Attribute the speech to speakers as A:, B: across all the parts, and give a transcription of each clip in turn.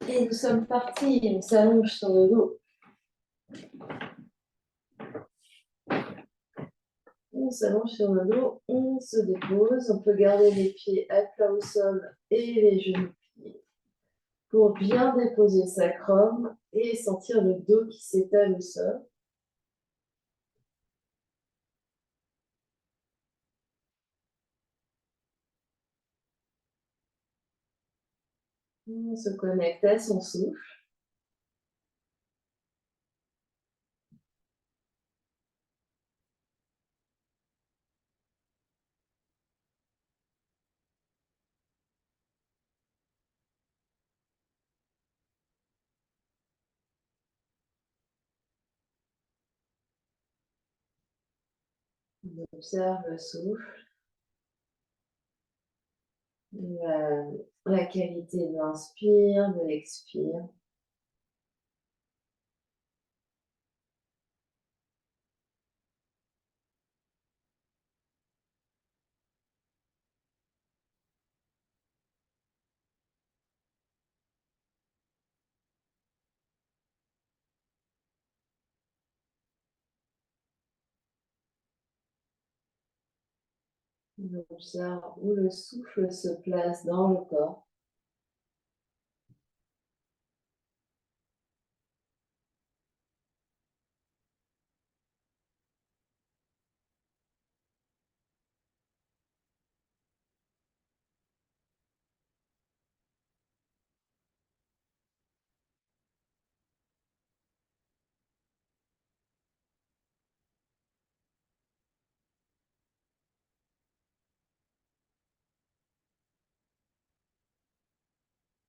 A: Et nous sommes partis, on s'allonge sur le dos. On s'allonge sur le dos, on se dépose. On peut garder les pieds à plat au sol et les genoux pliés pour bien déposer le sacrum et sentir le dos qui s'étale au sol. On se connecte à son souffle. On observe le souffle, la qualité de l'inspire, de l'expire. On observe où le souffle se place dans le corps.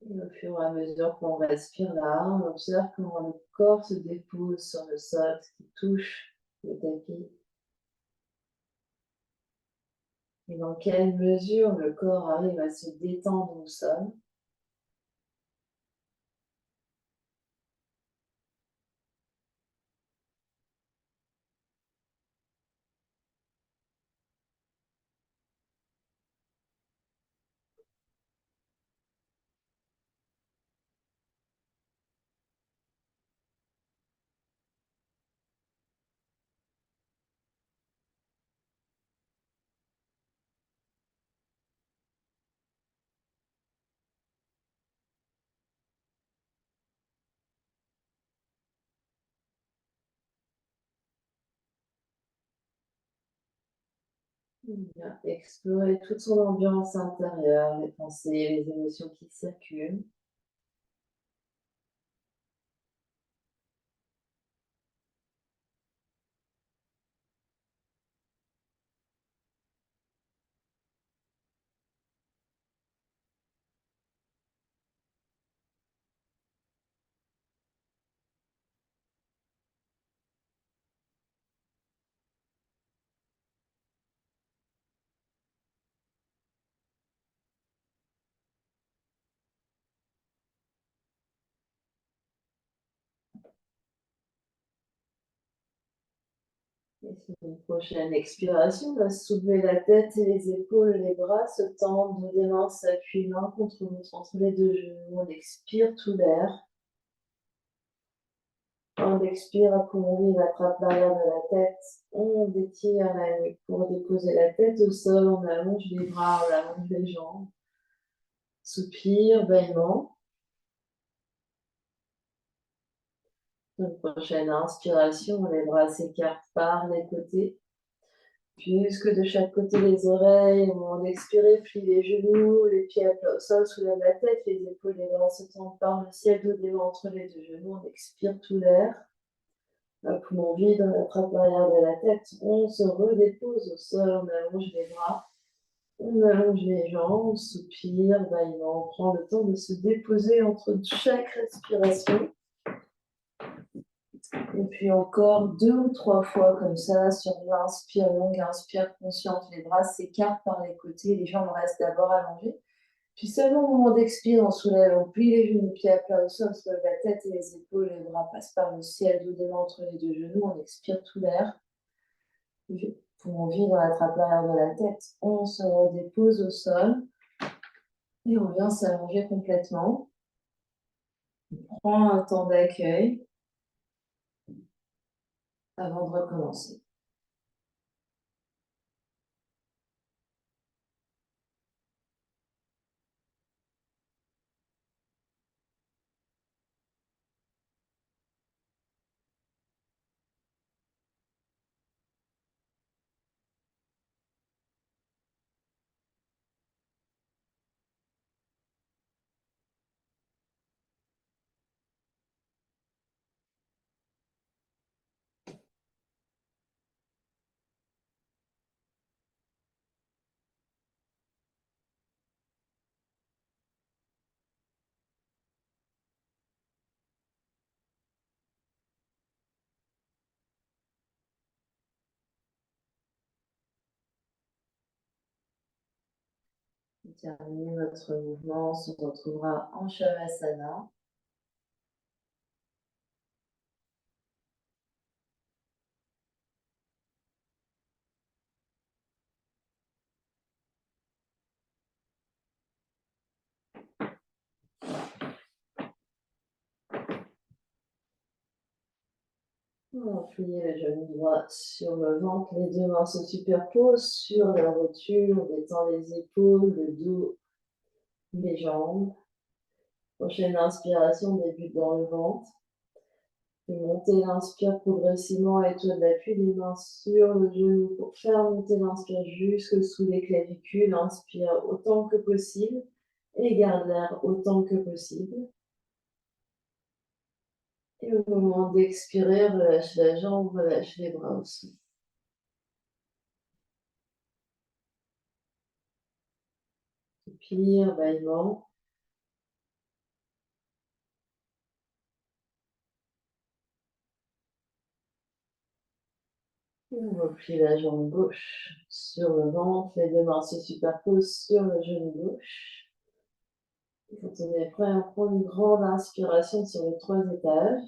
A: Et au fur et à mesure qu'on respire là, on observe comment le corps se dépose sur le sol, ce qui touche le tapis. Et dans quelle mesure le corps arrive à se détendre au sol. Bien. Explorer toute son ambiance intérieure, les pensées, les émotions qui circulent. Et sur une prochaine expiration, on va soulever la tête et les épaules, les bras se tendent, nos deux mains s'appuient l'un contre l'autre entre les deux genoux. On expire tout l'air. On expire, à poumon vide, attrape l'arrière de la tête. On détire la nuque pour déposer la tête au sol. On allonge les bras, on allonge les jambes. Soupir, bâillement. Une prochaine inspiration, les bras s'écartent par les côtés. Jusque de chaque côté des oreilles. Au moment d'expirer, plie les genoux, les pieds à plat au sol, soulève la tête, les épaules, les bras se tendent par le ciel, dos des mains entre les deux genoux. On expire tout l'air. Poumon vide, on attrape l'arrière de la tête. On se redépose au sol, on allonge les bras. On allonge les jambes, on soupire, bâillement. On prend le temps de se déposer entre chaque respiration. Et puis encore 2 ou 3 fois comme ça, sur l'inspire longue, inspire consciente, les bras s'écartent par les côtés, les jambes restent d'abord allongées. Puis seulement au moment d'expire, on soulève, on plie les genoux, pieds à plat au sol, on soulève la tête et les épaules, les bras passent par le ciel, dos des mains entre les deux genoux, on expire tout l'air. Poumon vide, on attrape l'arrière de la tête, on se redépose au sol et on vient s'allonger complètement. prends un temps d'accueil avant de recommencer. Terminez votre mouvement, on se retrouvera en Shavasana. On va plier le genou droit sur le ventre, les deux mains se superposent sur la rotule, on détend les épaules, le dos, les jambes. Prochaine inspiration débute dans le ventre. Puis montez l'inspire progressivement et toi de l'appui des mains sur le genou pour faire monter l'inspire jusque sous les clavicules. Inspire autant que possible et garde l'air autant que possible. Et au moment d'expirer, relâche la jambe, relâche les bras aussi. Soupir, bâillement. On replie la jambe gauche sur le ventre, les deux mains se superposent sur le genou gauche. Et quand on est prêt, on prend une grande inspiration sur les 3 étages.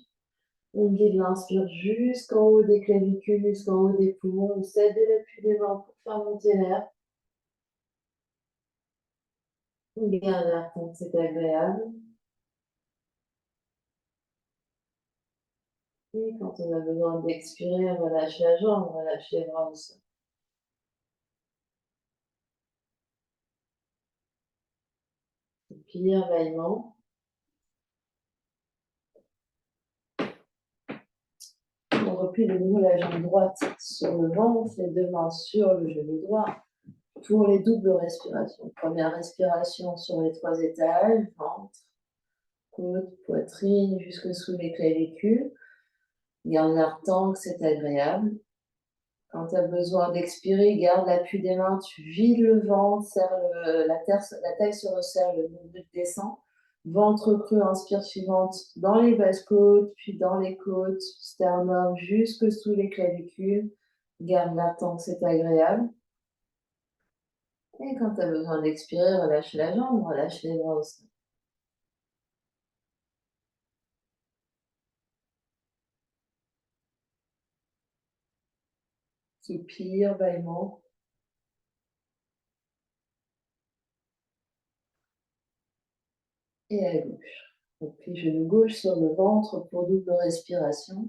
A: On guide l'inspire jusqu'en haut des clavicules, jusqu'en haut des poumons. On cède l'appui des mains pour faire monter l'air. On garde l'air tant que c'est agréable. Et quand on a besoin d'expirer, on relâche la jambe, on relâche les bras au sol. Soupir, bâillement. On replie de nouveau la jambe droite sur le ventre, les deux mains sur le genou droit. Pour les doubles respirations. Première respiration sur les 3 étages, ventre, côte, poitrine, jusque sous les clavicules. Garde l'air tant que c'est agréable. Quand tu as besoin d'expirer, garde l'appui des mains, tu vides le ventre, serre la taille se resserre, le nombril descend. Ventre creux, inspire suivante dans les basses côtes, puis dans les côtes, sternum jusque sous les clavicules. Garde l'air tant que c'est agréable. Et quand tu as besoin d'expirer, relâche la jambe, relâche les bras aussi. Soupir, bâillement. Et à gauche. Donc, puis genou gauche sur le ventre pour double respiration.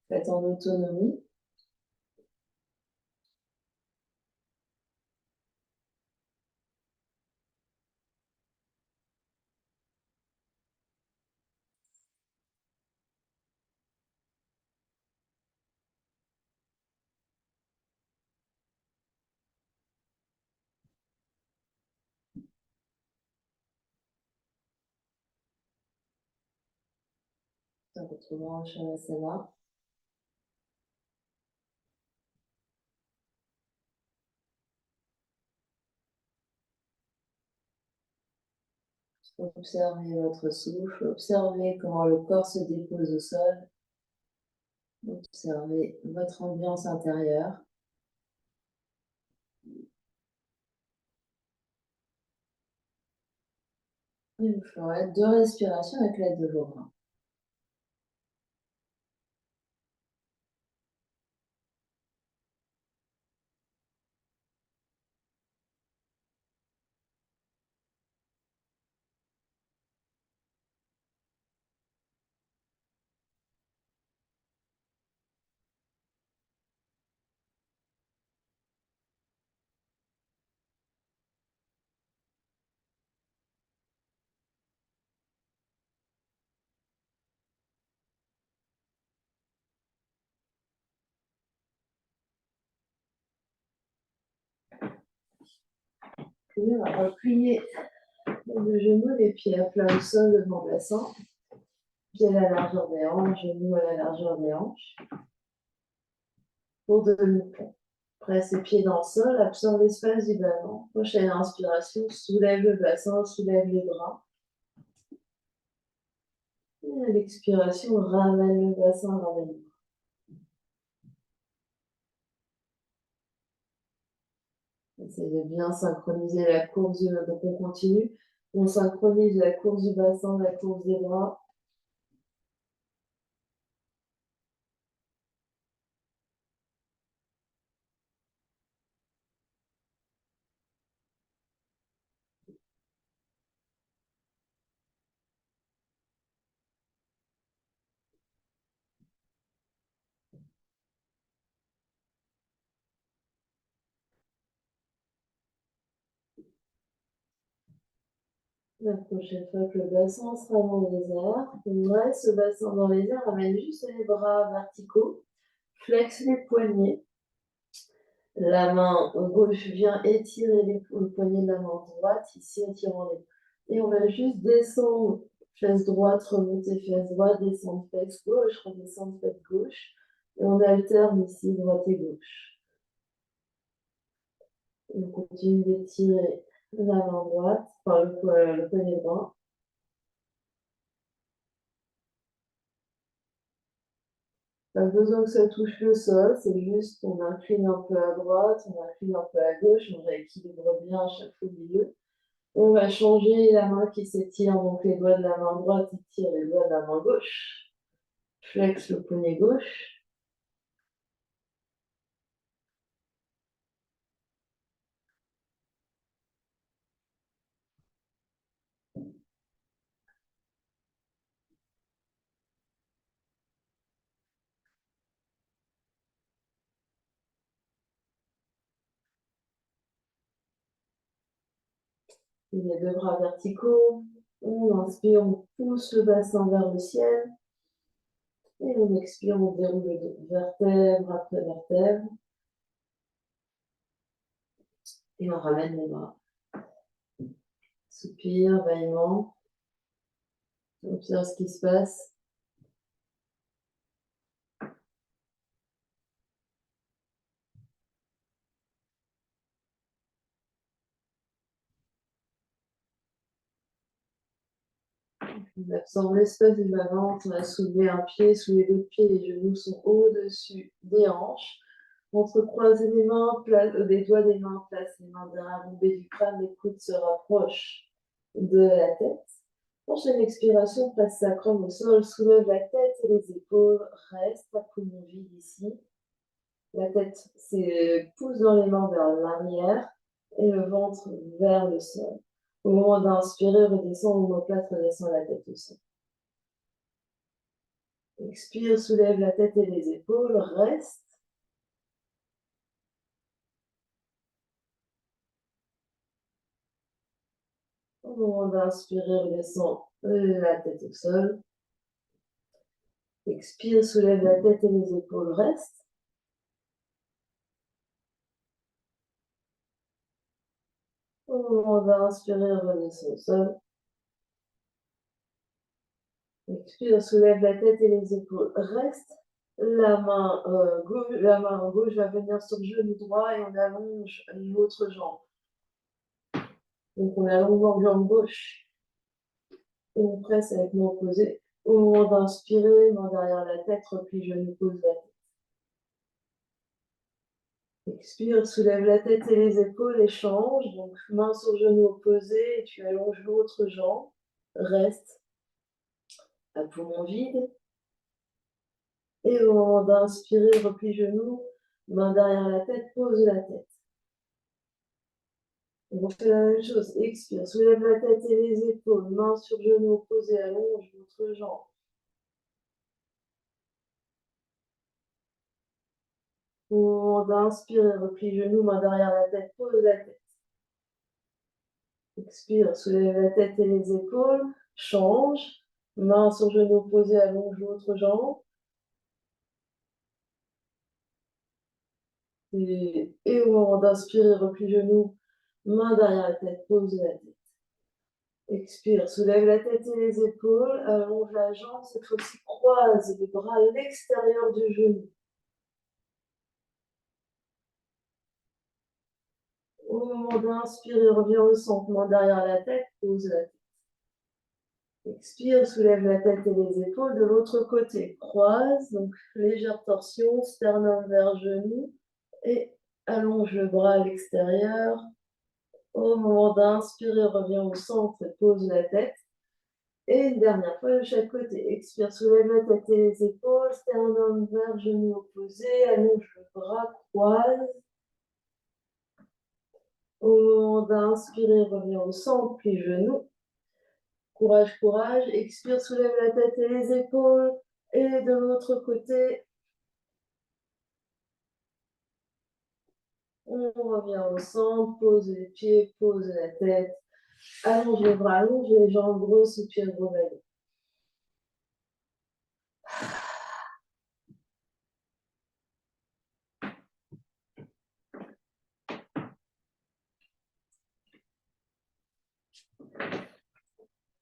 A: Faites en autonomie. On retrouve en Shavasana. Observez votre souffle, observez comment le corps se dépose au sol. Observez votre ambiance intérieure. Et vous ferez 2 respirations avec l'aide de vos bras. Puis on va replier le genou, les pieds à plat au sol devant le bassin. Pieds à la largeur des hanches, genoux à la largeur des hanches. Pour demi-pont. Presse les pieds dans le sol, absorbe l'espace du ballon. Prochaine inspiration, soulève le bassin, soulève les bras. Et à l'expiration, ramène le bassin, ramène le bras. Essayez de bien synchroniser la course, donc on continue. On synchronise la course du bassin, la course des bras. La prochaine fois que le bassin sera dans les airs, on reste le bassin dans les airs, ramène juste les bras verticaux, flexe les poignets. La main gauche vient étirer le poignet de la main droite, ici étirant les. Et on va juste descendre, fesse droite, remonter fesse droite, descendre fesse gauche, redescendre fesse gauche. Et on alterne ici droite et gauche. On continue d'étirer la main droite, enfin le poignet droit. Pas besoin que ça touche le sol, c'est juste on incline un peu à droite, on incline un peu à gauche, on rééquilibre bien à chaque fois au milieu. On va changer la main qui s'étire, donc les doigts de la main droite étirent les doigts de la main gauche. Flex le poignet gauche. Les deux bras verticaux. On inspire, on pousse le bassin vers le ciel. Et on expire, on déroule vertèbre après vertèbre. Et on ramène les bras. Soupir, bâillement. On observe ce qui se passe. On absorbe l'espace du bas-ventre, on a soulevé un pied, sous les deux pieds, les genoux sont au-dessus des hanches. Entrecroisez les mains, des doigts des mains, place les mains derrière bombée du crâne, les coudes se rapprochent de la tête. Prochaine expiration, place sacrum au sol, soulève la tête et les épaules, reste à poumon vide ici. La tête pousse dans les mains vers l'arrière et le ventre vers le sol. Au moment d'inspirer, redescend, omoplate, redescend la tête au sol. Expire, soulève la tête et les épaules, reste. Au moment d'inspirer, redescend la tête au sol. Expire, soulève la tête et les épaules, reste. Au moment d'inspirer, redescend au sol. Expire, soulève la tête et les épaules, reste. La main gauche va venir sur le genou droit et on allonge l'autre jambe. Donc on allonge la jambe gauche et on presse avec main opposée. Au moment d'inspirer, main derrière la tête, replie genou, pose la tête. Expire, soulève la tête et les épaules, échange. Donc main sur genou opposé et tu allonges l'autre jambe. Reste à poumon vide. Et au moment d'inspirer, replie genou, main derrière la tête, pose la tête. On fait la même chose. Expire, soulève la tête et les épaules, main sur genou opposé, allonge l'autre jambe. Au moment d'inspirer, replie genou, main derrière la tête, pose la tête. Expire, soulève la tête et les épaules, change, main sur genou opposé, allonge l'autre jambe. Et au moment d'inspirer, replie genou, Main derrière la tête, pose la tête. Expire, soulève la tête et les épaules, allonge la jambe, cette fois-ci croise les bras à l'extérieur du genou. Au moment d'inspirer, reviens au centre, main derrière la tête, pose la tête. Expire, soulève la tête et les épaules de l'autre côté. Croise, donc légère torsion, sternum vers genou et allonge le bras à l'extérieur. Au moment d'inspirer, reviens au centre et pose la tête. Et une dernière fois de chaque côté. Expire, soulève la tête et les épaules, sternum vers genou opposé, allonge le bras, croise. Au moment d'inspirer, reviens au centre, plie genou. Courage, courage. Expire, soulève la tête et les épaules. Et de l'autre côté, on revient au centre, pose les pieds, pose la tête. Allonge les bras, allonge les jambes, gros soupir, gros ballon.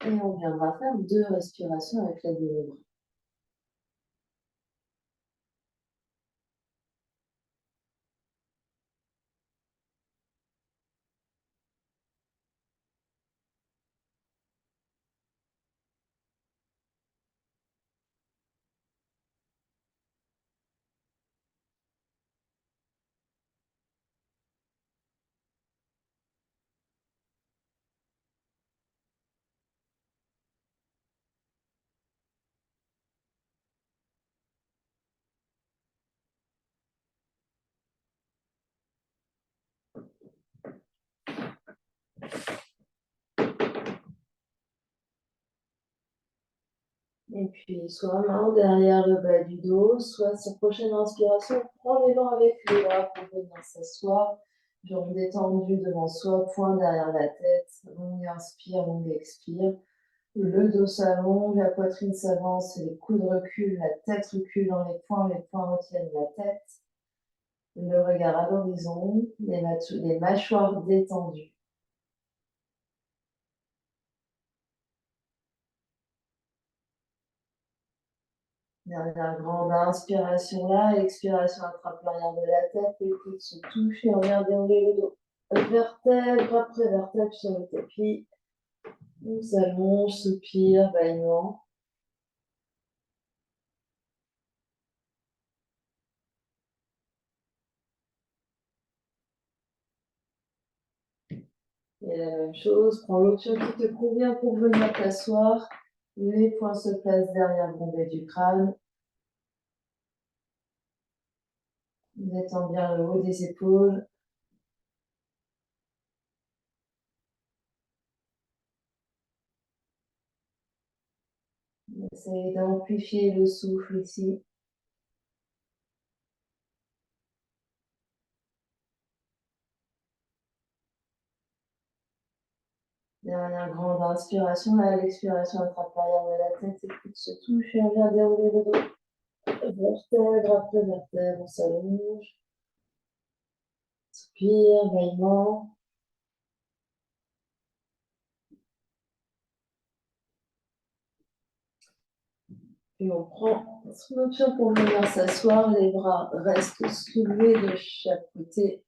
A: Et on viendra faire 2 respirations avec l'aide des bras. Et puis, soit main derrière le bas du dos, soit sur prochaine inspiration, prends l'élan avec les bras pour venir s'asseoir. Jambes détendues devant soi, poing derrière la tête. Longue inspire, longue expire. Le dos s'allonge, la poitrine s'avance, les coudes reculent, la tête recule dans les poings retiennent la tête. Le regard à l'horizon, les mâchoires détendues. Dernière grande inspiration là, expiration, attrape l'arrière de la tête, les coudes se touchent et on vient dérouler le dos. Vertèbre après vertèbre sur le tapis. On s'allonge, soupir, bâillement. Et la même chose, prends l'option qui te convient pour venir t'asseoir. Les poings se placent derrière le bombé du crâne. Détends bien le haut des épaules. Essayez d'amplifier le souffle ici. Dernière grande inspiration, là, l'expiration attrape l'arrière de la tête, les coudes se touchent et on vient dérouler le dos. Vertèbre après vertèbre, on s'allonge. Soupir, bâillement. Puis on prend son option pour venir s'asseoir. Les bras restent soulevés de chaque côté.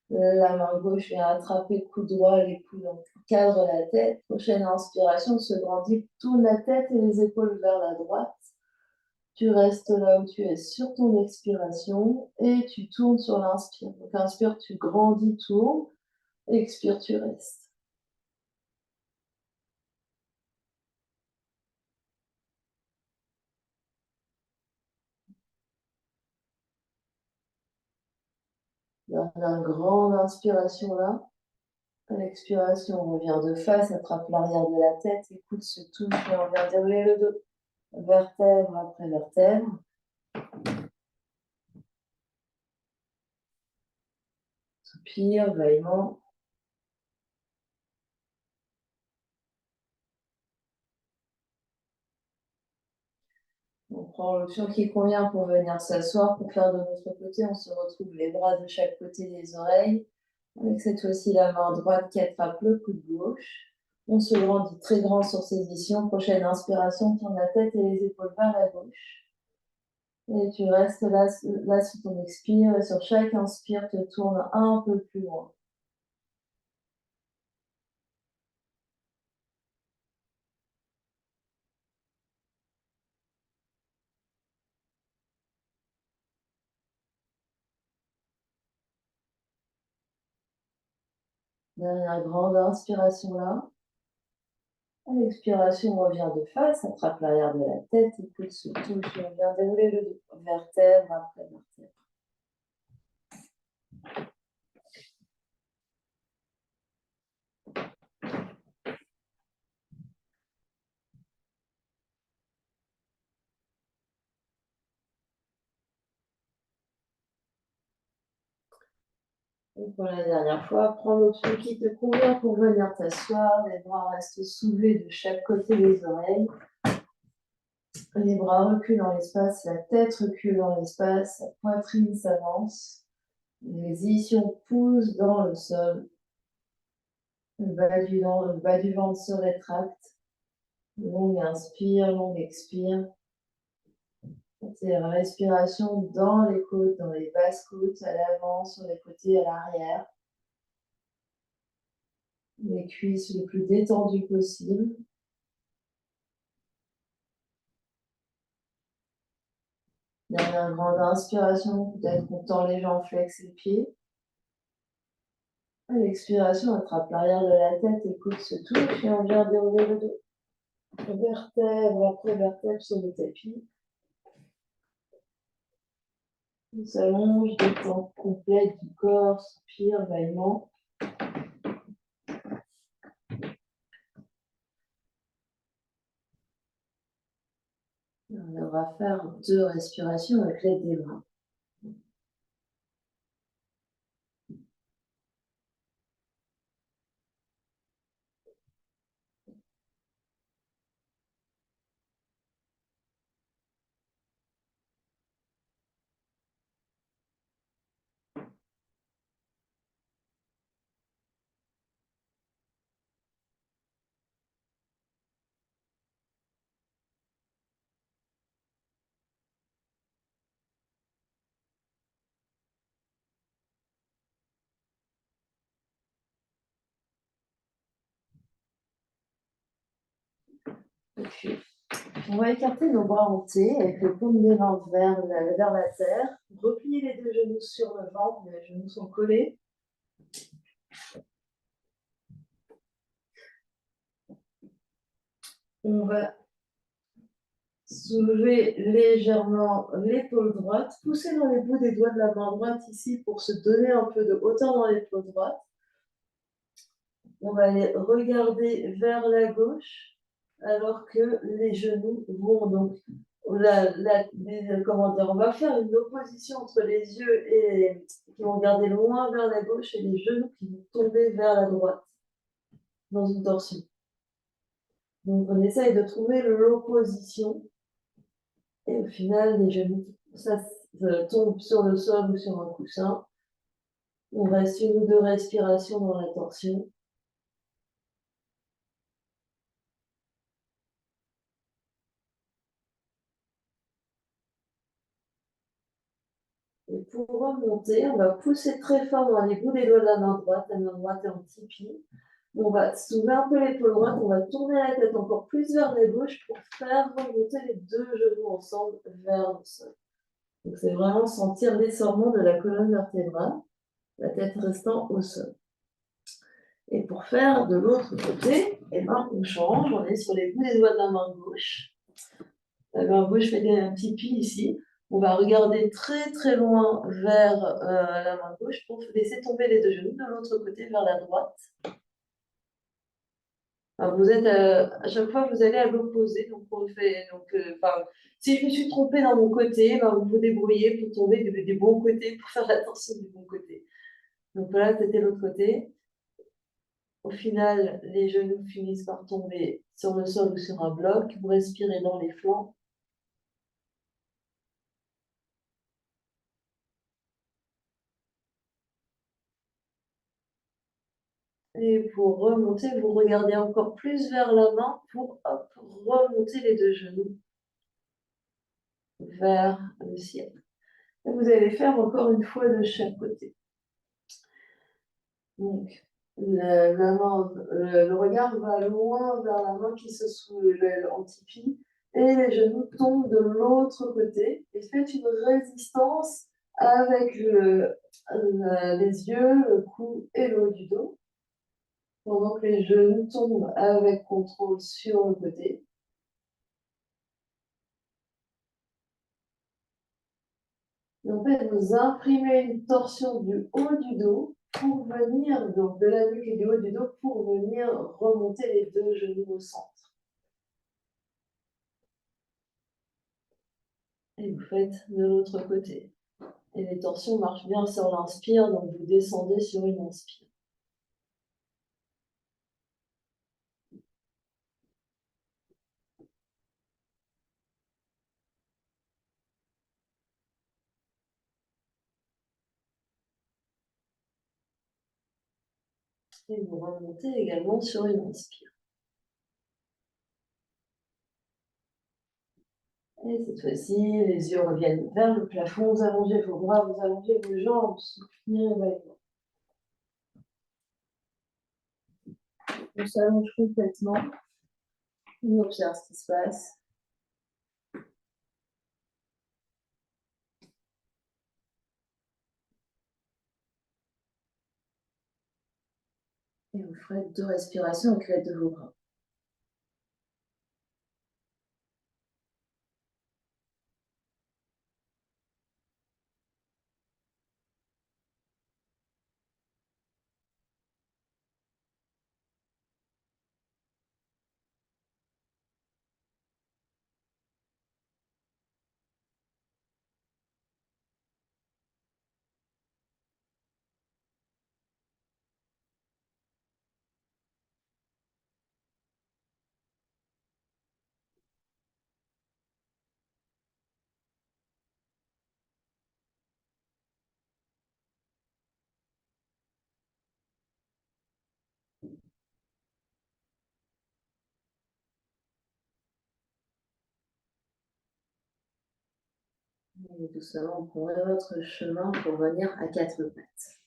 A: La main gauche vient attraper le cou droit, les coudes cadrent la tête. Prochaine inspiration, se grandit, tourne la tête et les épaules vers la droite. Tu restes là où tu es sur ton expiration et tu tournes sur l'inspire. Donc inspire, tu grandis, tourne. Expire, tu restes. Dernière grande inspiration là. À l'expiration, on revient de face, attrape l'arrière de la tête, les coudes se touchent et on vient dérouler le dos. Vertèbre après vertèbre. Soupir, bâillement. On prend l'option qui convient pour venir s'asseoir. Pour faire de l'autre côté, on se retrouve les bras de chaque côté des oreilles. Avec cette fois-ci la main droite qui attrape le coude gauche. On se grandit très grand sur saisissement. Prochaine inspiration, tourne la tête et les épaules vers la gauche. Et tu restes là sous ton expire. Et sur chaque inspire, te tourne un peu plus loin. Dernière grande inspiration là. À l'expiration, on revient de face, attrape l'arrière de la tête, écoute se touche et on vient dérouler le dos, vertèbre après vertèbre. Et pour la dernière fois, prends l'option qui te convient pour venir t'asseoir. Les bras restent soulevés de chaque côté des oreilles. Les bras reculent dans l'espace, la tête recule dans l'espace, la poitrine s'avance. Les ischions poussent dans le sol. Le bas du ventre se rétracte. Longue inspire, longue expire. C'est la respiration dans les côtes, dans les basses côtes, à l'avant, sur les côtés, à l'arrière. Les cuisses le plus détendues possible. Dernière grande inspiration, peut-être qu'on tend les jambes, flexe les pieds. À l'expiration, attrape l'arrière de la tête, écoute se touche et on vient dérouler le dos. Vertèbre après vertèbre sur le tapis. On s'allonge, détente complète du corps, soupir, bâillement. On viendra faire 2 respirations avec l'aide des bras. Okay. On va écarter nos bras en T avec les paumes des mains vers la terre. Replier les 2 genoux sur le ventre, les genoux sont collés. On va soulever légèrement l'épaule droite, pousser dans les bouts des doigts de la main droite ici pour se donner un peu de hauteur dans l'épaule droite. On va aller regarder vers la gauche alors que les genoux vont donc on va faire une opposition entre les yeux qui vont regarder loin vers la gauche et les genoux qui vont tomber vers la droite dans une torsion. Donc on essaye de trouver l'opposition et au final les genoux tombent sur le sol ou sur un coussin. On reste 1 ou 2 respirations dans la torsion. Et pour remonter, on va pousser très fort dans les bouts des doigts de la main droite est en tipi. On va soulever un peu l'épaule droite, on va tourner la tête encore plus vers la gauche pour faire remonter les 2 genoux ensemble vers le sol. Donc c'est vraiment sentir l'essorement de la colonne vertébrale, la tête restant au sol. Et pour faire de l'autre côté, on change, on est sur les bouts des doigts de la main gauche. La main gauche fait un tipi ici. On va regarder très très loin vers la main gauche pour laisser tomber les 2 genoux de l'autre côté vers la droite. Alors vous êtes à chaque fois vous allez à l'opposé, donc on fait si je me suis trompée dans mon côté, vous vous débrouillez pour tomber du bon côté pour faire la torsion du bon côté. Donc voilà, c'était l'autre côté. Au final, les genoux finissent par tomber sur le sol ou sur un bloc. Vous respirez dans les flancs. Et pour remonter, vous regardez encore plus vers la main pour hop, remonter les deux genoux vers le ciel. Et vous allez faire encore une fois de chaque côté. Donc, le regard va loin vers la main qui se soulève en tipi et les genoux tombent de l'autre côté et faites une résistance avec les yeux, le cou et le haut du dos pendant que les genoux tombent avec contrôle sur le côté. Et en fait, vous imprimez une torsion du haut du dos pour venir, donc de la nuque et du haut du dos, pour venir remonter les deux genoux au centre. Et vous faites de l'autre côté. Et les torsions marchent bien sur l'inspire, donc vous descendez sur une inspire. Et vous remontez également sur une inspire. Et cette fois-ci, les yeux reviennent vers le plafond, vous allongez vos bras, vous allongez vos jambes, soufflez vaguement. On s'allonge complètement, on observe ce qui se passe. Et vous ferez 2 respirations avec l'aide de vos bras. Et doucement, prenez votre chemin pour venir à 4 pattes.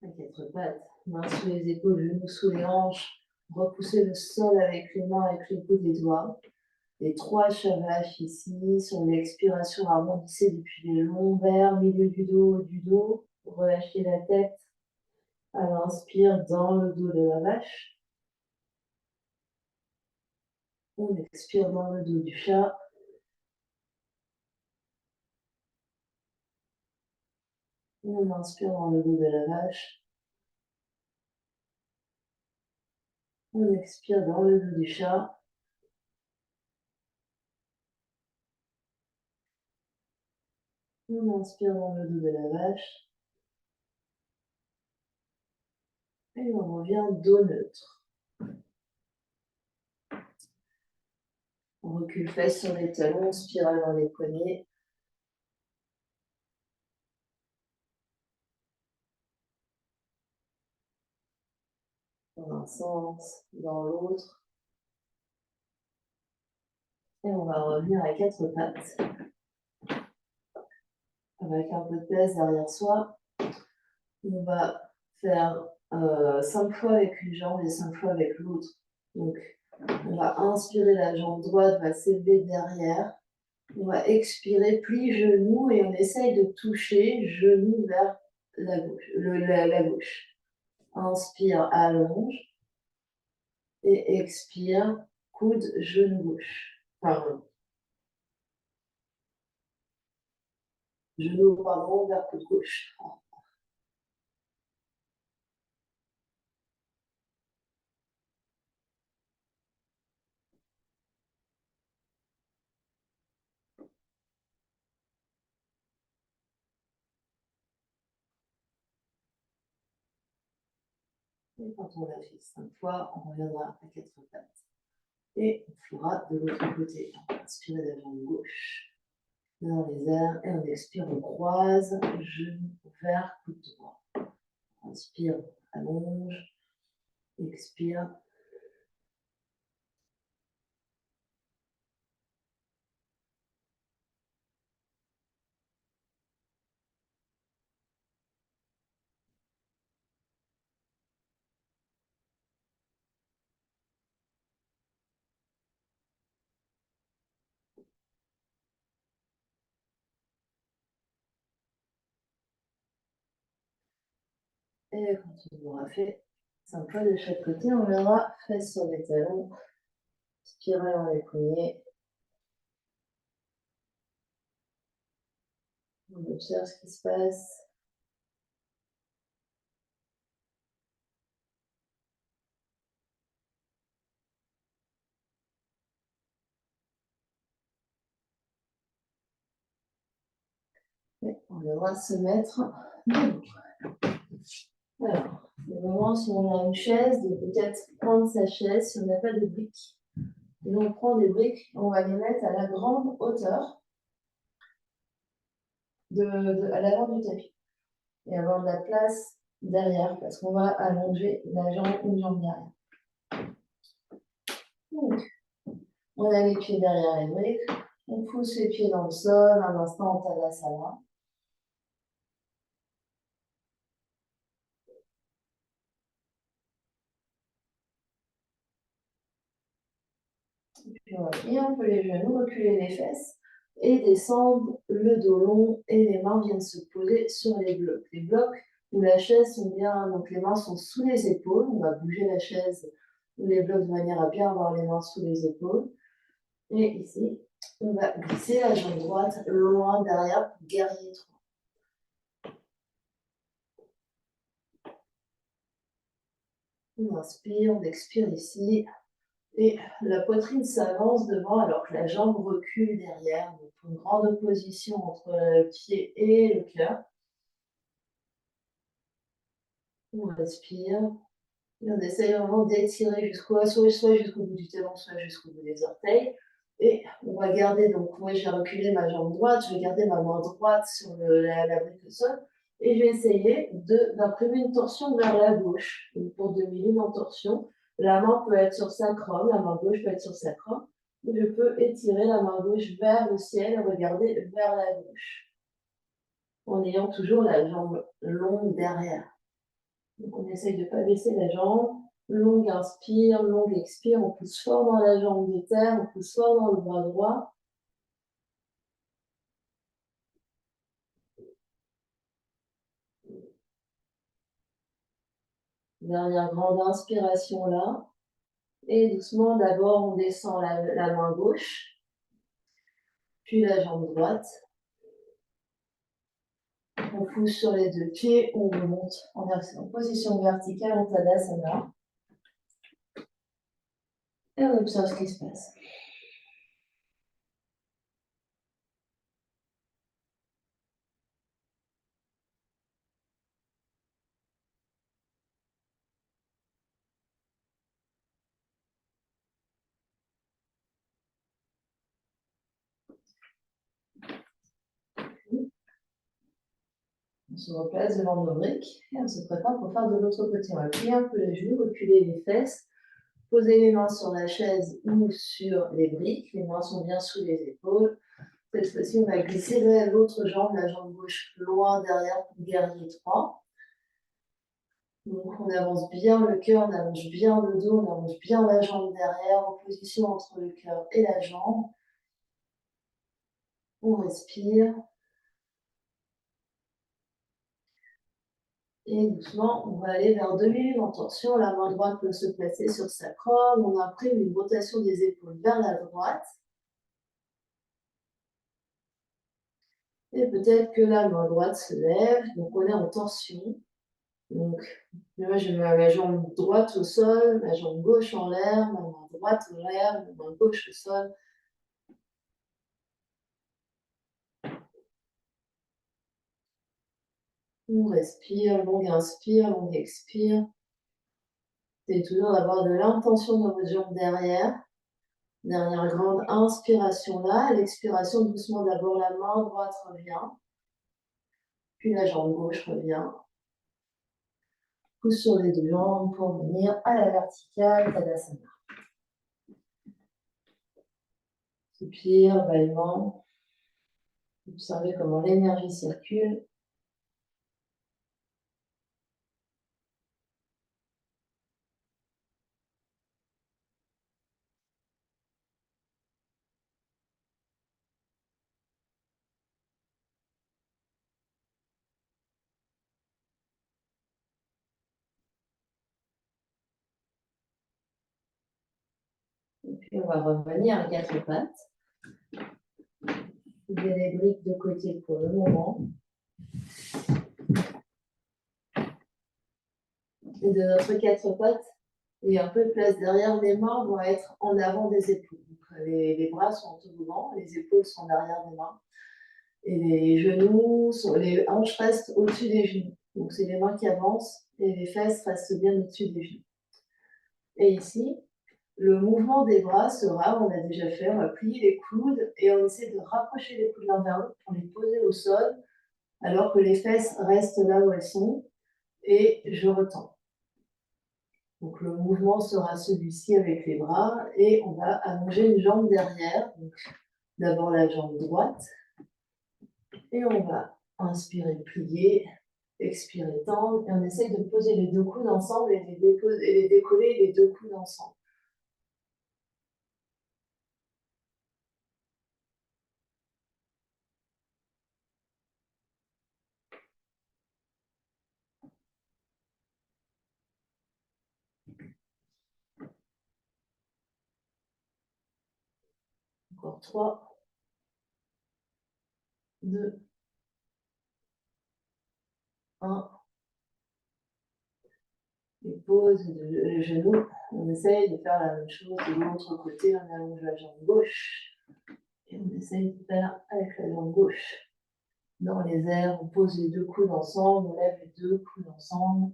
A: À 4 pattes, mains sous les épaules, genoux sous les hanches. Repoussez le sol avec les mains, avec les bouts des doigts. Les 3 chavaches ici. Sur l'expiration, arrondissez depuis les lombaires, milieu du dos, haut du dos. Relâchez la tête à l'inspire dans le dos de la vache. On expire dans le dos du chat. On inspire dans le dos de la vache. On expire dans le dos du chat. On inspire dans le dos de la vache. Et on revient dos neutre. On recule fesses sur les talons, spirale dans les poignets. Dans un sens, dans l'autre. Et on va revenir à 4 pattes. Avec un peu de place derrière soi. On va faire 5 fois avec une jambe et 5 fois avec l'autre. Donc, on va inspirer, la jambe droite va s'élever derrière. On va expirer, plie genou et on essaye de toucher genou vers la gauche. La gauche. Inspire, allonge. Et expire, coude, genou gauche. Pardon. Genou pardon, vers coude gauche. Et quand on l'a fait 5 fois, on reviendra à 4 pattes. Et on fera de l'autre côté. On va inspirer la jambe gauche dans les airs et on expire, on croise, genou ouvert, coude droit. Inspire, allonge, expire. Et quand on aura fait 5 fois de chaque côté, on viendra fesses sur les talons, spirale dans les poignets. On observe ce qui se passe. Et on viendra se mettre debout. Alors, le moment, si on a une chaise, de peut-être prendre sa chaise, si on n'a pas de briques. Et on prend des briques, on va les mettre à la grande hauteur à l'avant du tapis. Et avoir de la place derrière, parce qu'on va allonger la jambe, une jambe derrière. Donc, on a les pieds derrière les briques, on pousse les pieds dans le sol, un instant en Tadasana. Puis on va plier un peu les genoux, reculer les fesses et descendre le dos long et les mains viennent se poser sur les blocs. Les blocs où la chaise sont bien, donc les mains sont sous les épaules, on va bouger la chaise ou les blocs de manière à bien avoir les mains sous les épaules. Et ici, on va glisser la jambe droite loin derrière pour guerrier 3. On inspire, on expire ici. Et la poitrine s'avance devant alors que la jambe recule derrière. Donc, une grande opposition entre le pied et le cœur. On respire. Et on essaye vraiment d'étirer soit jusqu'au bout du talon, soit jusqu'au bout des orteils. Et on va garder, donc moi j'ai reculé ma jambe droite, je vais garder ma main droite sur la brique au sol. Et je vais essayer d'imprimer une torsion vers la gauche. Donc pour 2000 en torsion, la main peut être sur sacrum, la main gauche peut être sur sacrum. Et je peux étirer la main gauche vers le ciel et regarder vers la gauche. En ayant toujours la jambe longue derrière. Donc on essaye de ne pas baisser la jambe. Longue inspire, longue expire. On pousse fort dans la jambe de terre, on pousse fort dans le bras droit. Dernière grande inspiration là. Et doucement, d'abord, on descend la main gauche, puis la jambe droite. On pousse sur les deux pieds, on remonte en position verticale en Tadasana. Et on observe ce qui se passe. On se replace devant nos briques et on se prépare pour faire de l'autre côté. On va plier un peu les genoux, reculer les fesses, poser les mains sur la chaise ou sur les briques. Les mains sont bien sous les épaules. Cette fois-ci, on va glisser l'autre jambe, la jambe gauche loin derrière pour guerrier 3. Donc on avance bien le cœur, on allonge bien le dos, on allonge bien la jambe derrière, en position entre le cœur et la jambe. On respire. Et doucement, on va aller vers demi-lune en torsion. La main droite peut se placer sur sa corde. On imprime une rotation des épaules vers la droite. Et peut-être que la main droite se lève. Donc on est en torsion. Donc moi je mets ma jambe droite au sol, ma jambe gauche en l'air, ma main droite en l'air, ma main gauche au sol. On respire, longue inspire, longue expire. C'est toujours d'avoir de l'intention dans votre jambe derrière. Dernière grande inspiration là. L'expiration, doucement, d'abord la main droite revient. Puis la jambe gauche revient. Pousse sur les deux jambes pour venir à la verticale, Tadasana. Soupir, bâillement. Observez comment l'énergie circule. Et puis on va revenir à quatre pattes. Pouvez les briques de côté pour le moment. Et de notre quatre pattes, et un peu de place derrière, les mains vont être en avant des épaules. Donc, les bras sont en toboggan, les épaules sont derrière des mains. Et les genoux, les hanches restent au-dessus des genoux. Donc c'est les mains qui avancent et les fesses restent bien au-dessus des genoux. Et ici, le mouvement des bras sera, on a déjà fait, on va plier les coudes et on essaie de rapprocher les coudes l'un vers l'autre pour les poser au sol, alors que les fesses restent là où elles sont, et je retends. Donc le mouvement sera celui-ci avec les bras, et on va allonger une jambe derrière. Donc d'abord la jambe droite, et on va inspirer, plier, expirer, tendre, et on essaye de poser les deux coudes ensemble et les décoller les deux coudes ensemble. Encore 3, 2, 1. Et pose le genou. On essaye de faire la même chose de l'autre côté. On allonge la jambe gauche. Et on essaye de faire avec la jambe gauche. Dans les airs, on pose les deux coudes ensemble. On lève les deux coudes ensemble.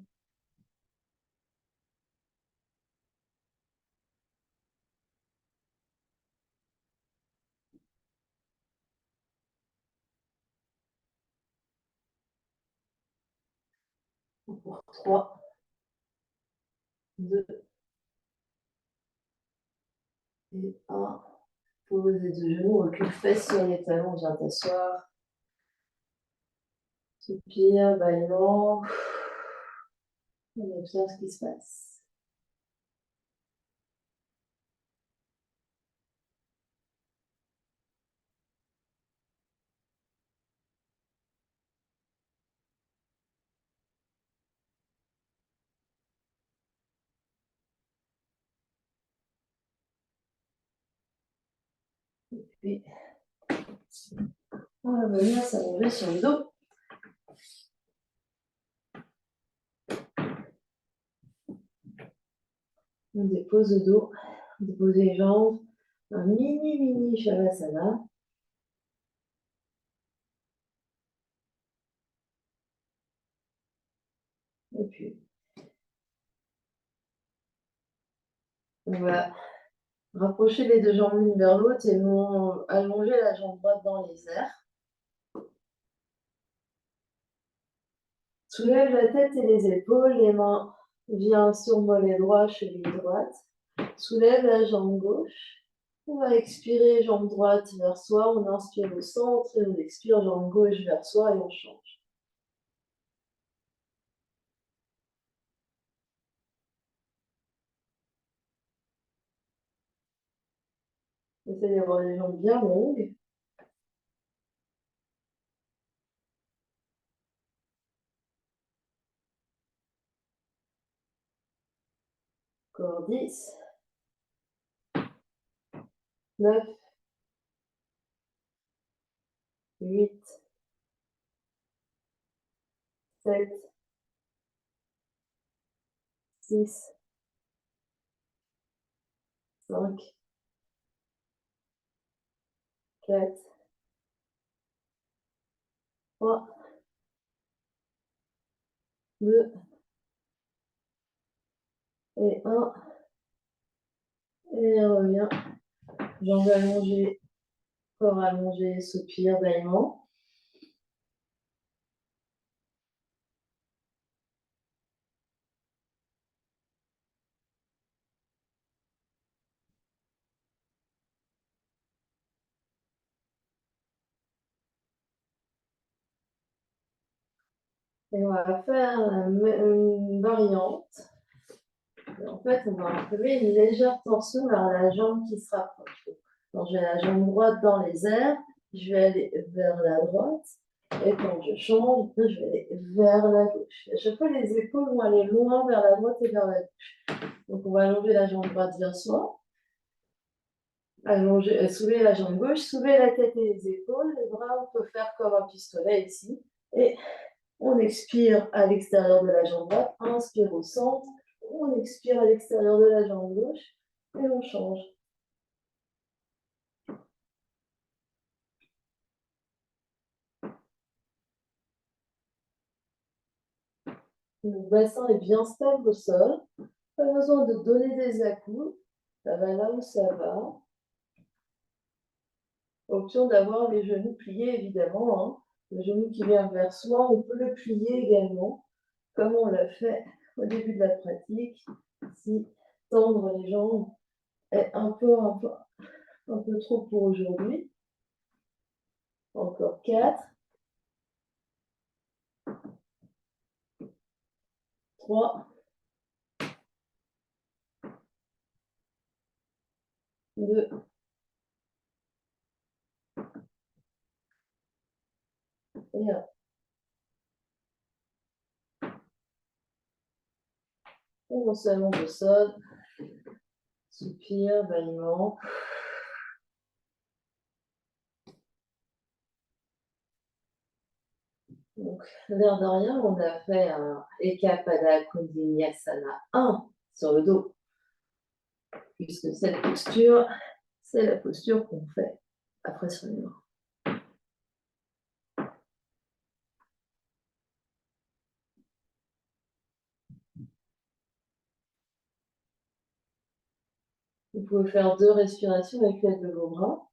A: Encore 3, 2 et 1. Pose les deux genoux, recule fesses sur les talons, viens t'asseoir. Soupir, bâillement. On observe ce qui se passe. Et puis, on va venir s'allonger sur le dos. On dépose le dos, on dépose les jambes, un mini Shavasana. Et puis, on va rapprocher les deux jambes l'une vers l'autre et allonger la jambe droite dans les airs. Soulève la tête et les épaules, les mains viennent sur mollet droit, cheville droite. Soulève la jambe gauche. On va expirer, jambe droite vers soi. On inspire au centre et on expire, jambe gauche vers soi et on change. Essayez d'avoir les jambes bien longues. Encore 10, 9, 8, 7, 6, 5, 4, 3, 2, Et un. Et revient. Jambes allongées, corps allongé, soupir, bâillement. Et on va faire une variante. Et en fait, on va enlever une légère tension vers la jambe qui se rapproche. Quand j'ai la jambe droite dans les airs, je vais aller vers la droite. Et quand je change, je vais aller vers la gauche. À chaque fois, les épaules vont aller loin vers la droite et vers la gauche. Donc, on va allonger la jambe droite vers soi. Allonger, soulever la jambe gauche, soulever la tête et les épaules. Les bras, on peut faire comme un pistolet ici. Et on expire à l'extérieur de la jambe droite. Inspire au centre. On expire à l'extérieur de la jambe gauche. Et on change. Le bassin est bien stable au sol. Pas besoin de donner des à-coups. Ça va là où ça va. Option d'avoir les genoux pliés, évidemment. Hein. Le genou qui vient vers soi, on peut le plier également, comme on l'a fait au début de la pratique. Si tendre les jambes est un peu trop pour aujourd'hui. Encore 4, 3, 2, et 1. On s'allonge au sol. Soupir, bâillement. Donc, l'air de rien, on a fait un Eka Pada Kundiniyasana 1 sur le dos, puisque cette posture, c'est la posture qu'on fait après sur les mains. Vous pouvez faire 2 respirations avec l'aide de vos bras.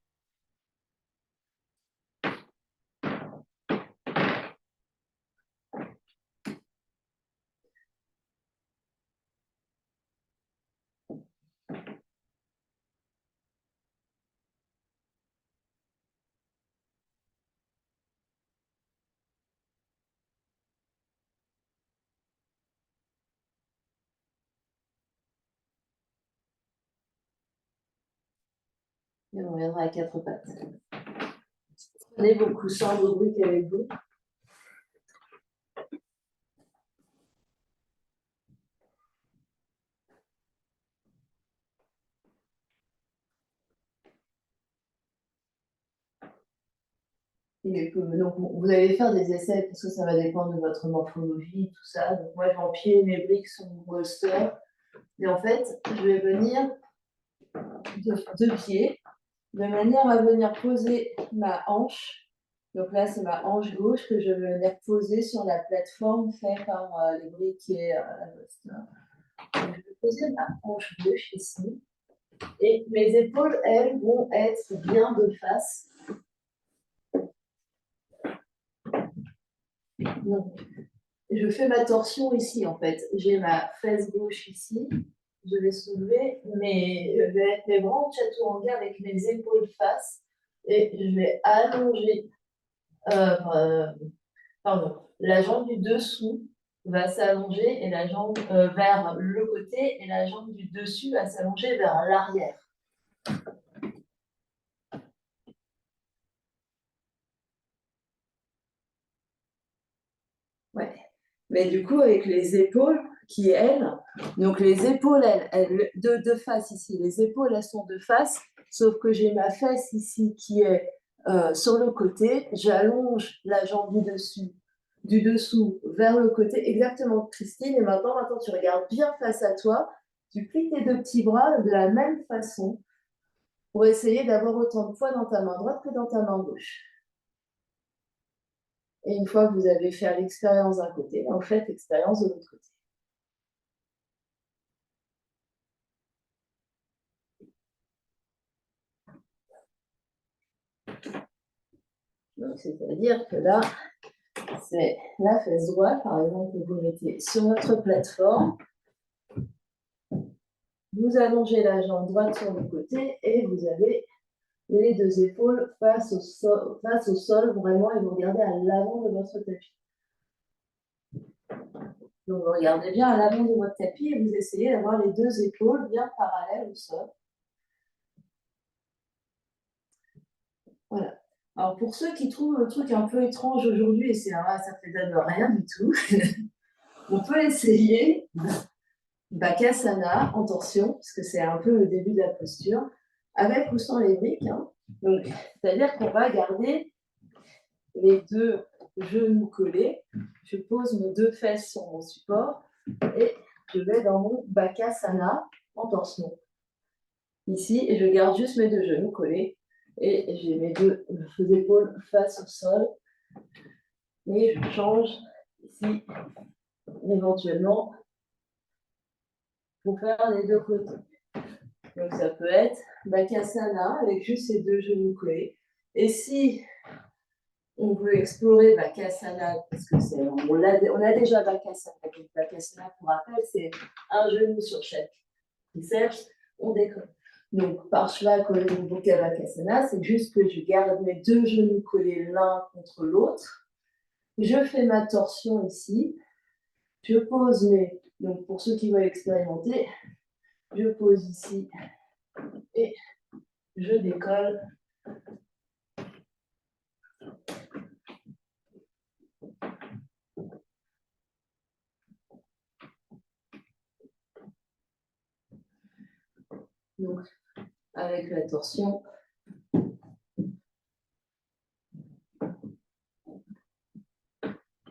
A: Et on reviendra à 4 pattes. Prenez vos coussins de briques avec vous. Et donc, vous allez faire des essais parce que ça va dépendre de votre morphologie, tout ça. Donc, moi, j'ai en pied, mes briques sont bolster. Et en fait, je vais venir de pied de manière à venir poser ma hanche. Donc là, c'est ma hanche gauche que je vais venir poser sur la plateforme faite par les briques et la bolster. Donc, je vais poser ma hanche gauche ici. Et mes épaules, elles, vont être bien de face. Donc, je fais ma torsion ici, en fait. J'ai ma fesse gauche ici. Je vais soulever mes bras en chaturanga avec mes épaules face. Et je vais allonger. Pardon. La jambe du dessous va s'allonger et la jambe vers le côté et la jambe du dessus va s'allonger vers l'arrière. Ouais. Mais du coup, avec les épaules qui, elles, donc les épaules, elles de face ici, les épaules, elles sont de face, sauf que j'ai ma fesse ici qui est sur le côté, j'allonge la jambe du dessous vers le côté, exactement Christine, et maintenant tu regardes bien face à toi, tu plies tes 2 petits bras de la même façon pour essayer d'avoir autant de poids dans ta main droite que dans ta main gauche. Et une fois que vous avez fait l'expérience d'un côté, vous faites l'expérience de l'autre côté. Donc, c'est-à-dire que là, c'est la fesse droite, par exemple, que vous mettez sur notre plateforme. Vous allongez la jambe droite sur le côté et vous avez les deux épaules face au sol vraiment, et vous regardez à l'avant de votre tapis. Donc, vous regardez bien à l'avant de votre tapis et vous essayez d'avoir les deux épaules bien parallèles au sol. Voilà. Alors, pour ceux qui trouvent le truc un peu étrange aujourd'hui, et c'est ça fait de rien du tout, on peut essayer Bakasana en torsion, parce que c'est un peu le début de la posture, avec ou sans les briques. Donc, c'est-à-dire qu'on va garder les deux genoux collés. Je pose mes deux fesses sur mon support et je vais dans mon Bakasana en torsion. Ici, et je garde juste mes deux genoux collés et j'ai mes deux épaules face au sol. Et je change ici, éventuellement, pour faire les deux côtés. Donc ça peut être Bakasana avec juste ces deux genoux collés. Et si on veut explorer Bakasana, parce que on a déjà Bakasana. Donc Bakasana, pour rappel, c'est un genou sur chaque biceps, on décolle. Donc Parshva collé Mukha Bakasana, c'est juste que je garde mes deux genoux collés l'un contre l'autre. Je fais ma torsion ici. Je pose mes. Donc pour ceux qui veulent expérimenter, je pose ici et je décolle. Donc, avec la torsion,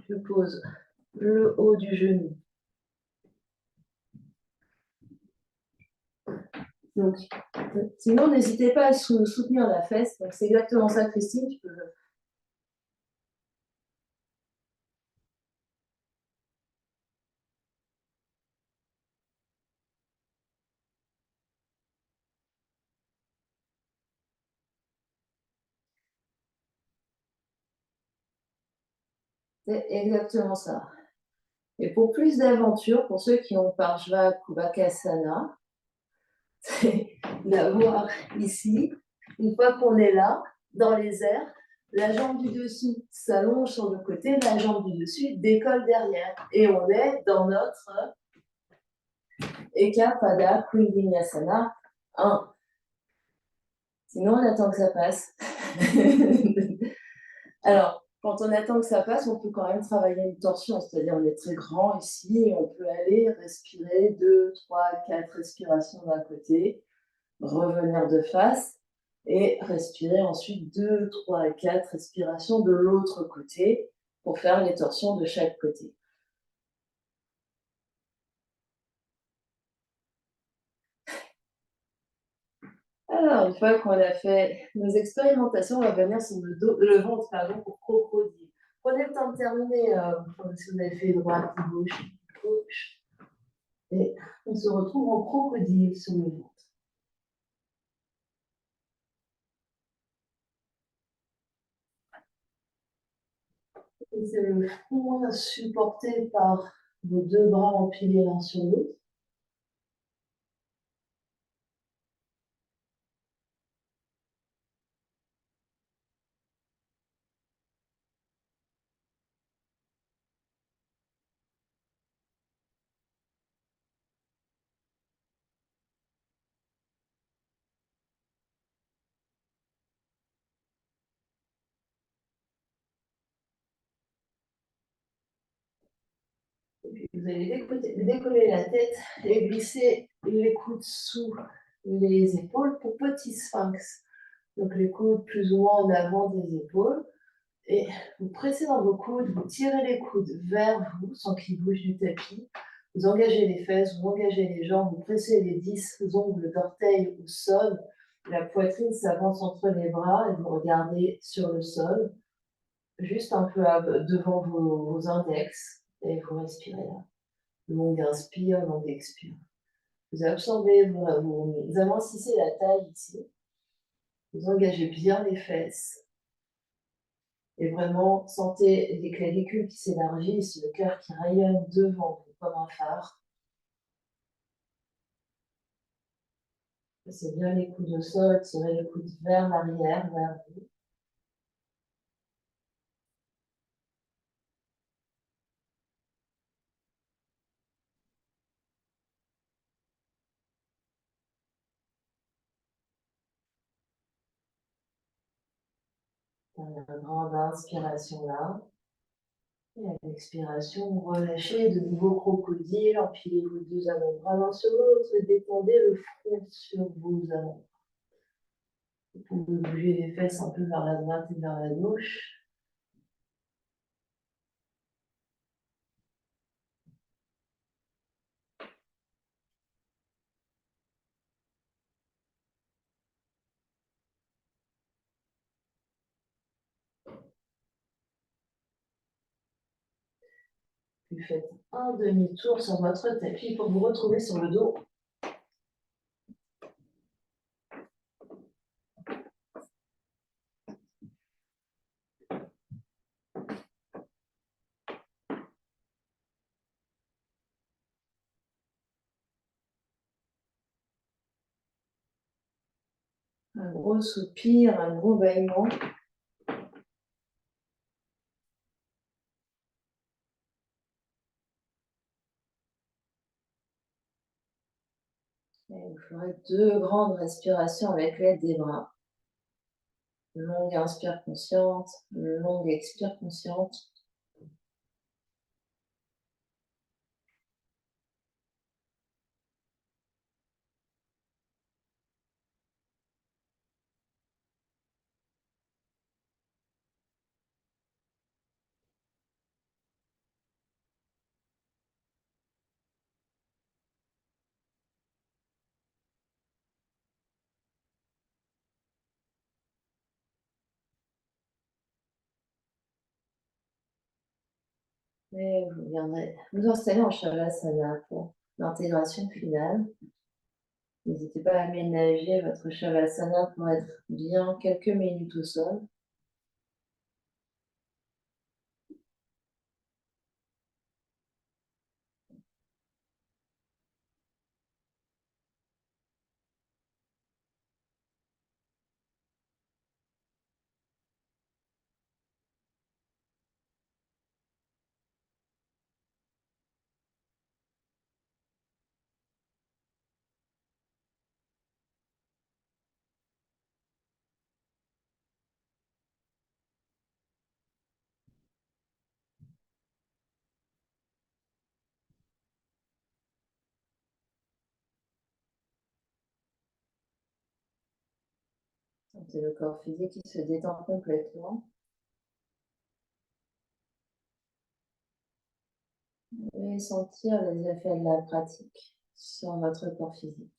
A: je pose le haut du genou. Donc, sinon, n'hésitez pas à soutenir la fesse. Donc, c'est exactement ça, Christine. Tu peux. C'est exactement ça. Et pour plus d'aventure, pour ceux qui ont Parshva Bakasana, c'est d'avoir ici, une fois qu'on est là, dans les airs, la jambe du dessous s'allonge sur le côté, la jambe du dessus décolle derrière. Et on est dans notre Eka Pada Kundinasana 1. Sinon, on attend que ça passe. Alors, quand on attend que ça passe, on peut quand même travailler une torsion, c'est-à-dire on est très grand ici et on peut aller respirer 2, 3, 4 respirations d'un côté, revenir de face et respirer ensuite 2, 3, 4 respirations de l'autre côté pour faire les torsions de chaque côté. Alors, une fois qu'on a fait nos expérimentations, on va venir sur le ventre pour crocodile. Prenez le temps de terminer si vous avez fait droite, gauche, gauche. Et on se retrouve en crocodile sur le ventre. Et c'est le front supporté par vos deux bras empilés l'un sur l'autre. Vous allez décoller la tête et glisser les coudes sous les épaules pour petit sphinx. Donc les coudes plus ou moins en avant des épaules. Et vous pressez dans vos coudes, vous tirez les coudes vers vous sans qu'ils bougent du tapis. Vous engagez les fesses, vous engagez les jambes, vous pressez les 10 ongles d'orteil au sol. La poitrine s'avance entre les bras et vous regardez sur le sol, juste un peu devant vos index et vous respirez là. Longue inspire, longue expire. Vous absorbez, vous amincissez la taille ici. Vous engagez bien les fesses. Et vraiment, sentez les clavicules qui s'élargissent, le cœur qui rayonne devant vous comme un phare. Passez bien les coudes au sol, tirez le coude vers l'arrière, vers vous. Une grande inspiration là. Et à l'expiration, vous relâchez de nouveau crocodile, empilez vos deux avant-bras l'un sur l'autre et détendez le front sur vos avant-bras. Vous pouvez bouger les fesses un peu vers la droite et vers la gauche. Puis faites un demi-tour sur votre tapis pour vous retrouver sur le dos. Un gros soupir, un gros bâillement. Et vous ferez deux grandes respirations avec l'aide des bras. Longue inspire consciente, longue expire consciente. Et vous viendrez vous installer en Shavasana pour l'intégration finale. N'hésitez pas à aménager votre Shavasana pour être bien quelques minutes au sol. Sentez le corps physique qui se détend complètement. Et sentir les effets de la pratique sur votre corps physique.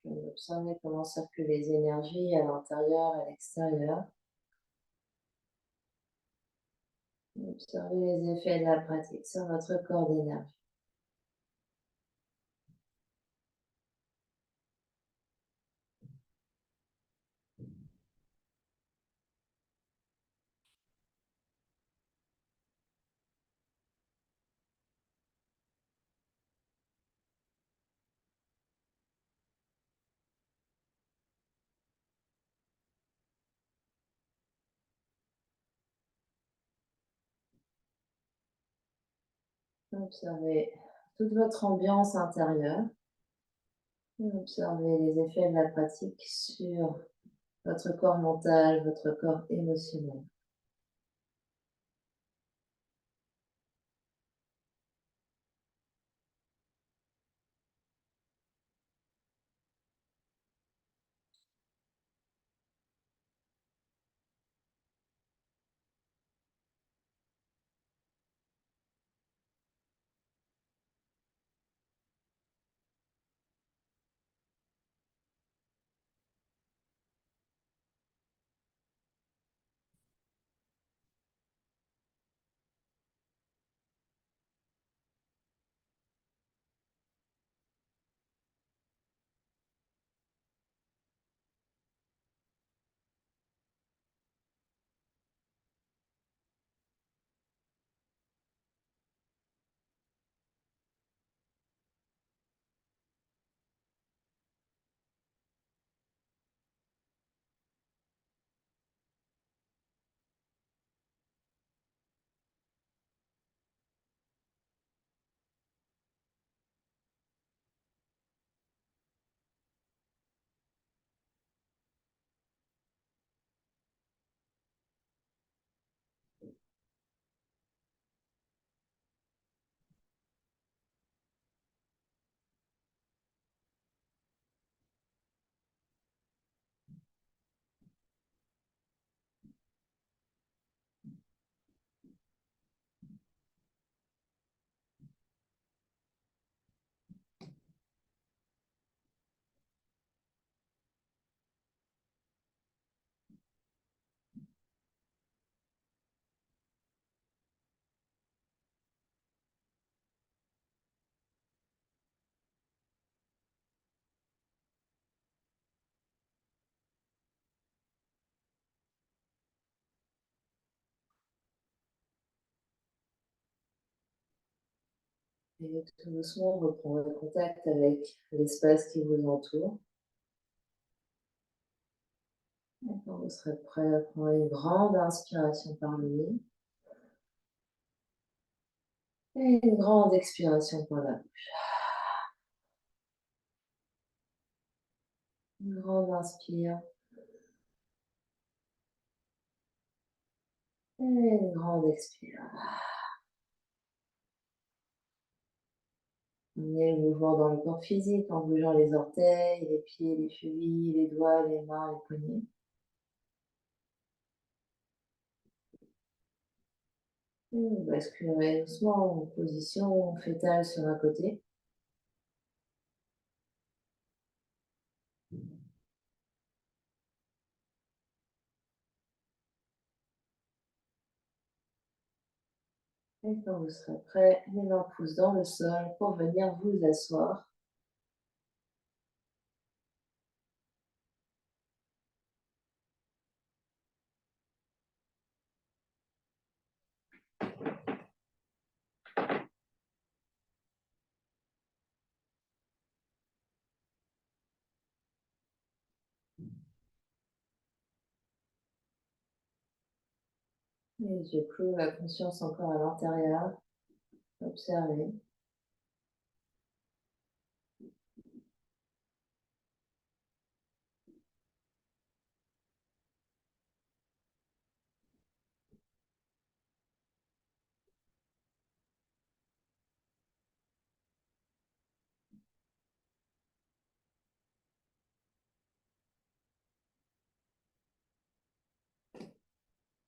A: Vous observez comment circulent les énergies à l'intérieur et à l'extérieur. Observez les effets de la pratique sur votre corps d'énergie. Observez toute votre ambiance intérieure. Observez les effets de la pratique sur votre corps mental, votre corps émotionnel. Et tout doucement, reprendre contact avec l'espace qui vous entoure. Et quand vous serez prêt à prendre une grande inspiration par le nez et une grande expiration par la bouche. Une grande inspire et une grande expire. Amenez le mouvement dans le corps physique en bougeant les orteils, les pieds, les chevilles, les doigts, les mains, les poignets. Et vous basculerez doucement en position fétale sur un côté. Et quand vous serez prêt, les mains poussent dans le sol pour venir vous asseoir. Les yeux clos, la conscience encore à l'intérieur. Observez.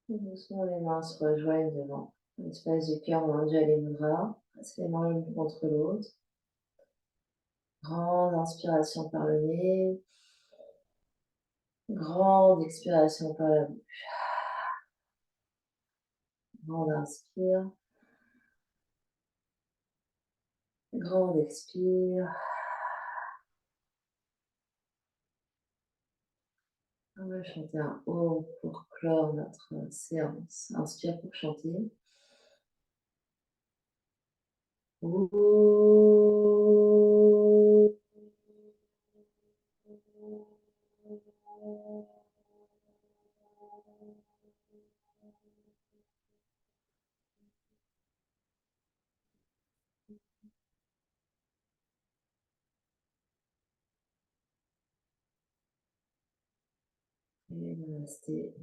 A: Et doucement, les mains se rejoignent devant l'espace du cœur en Anjali Mudra. Presse les mains l'une contre l'autre. Grande inspiration par le nez. Grande expiration par la bouche. Grande inspire. Grande expire. On va chanter un Om pour clore notre séance. Inspire pour chanter. Om. Et namasté.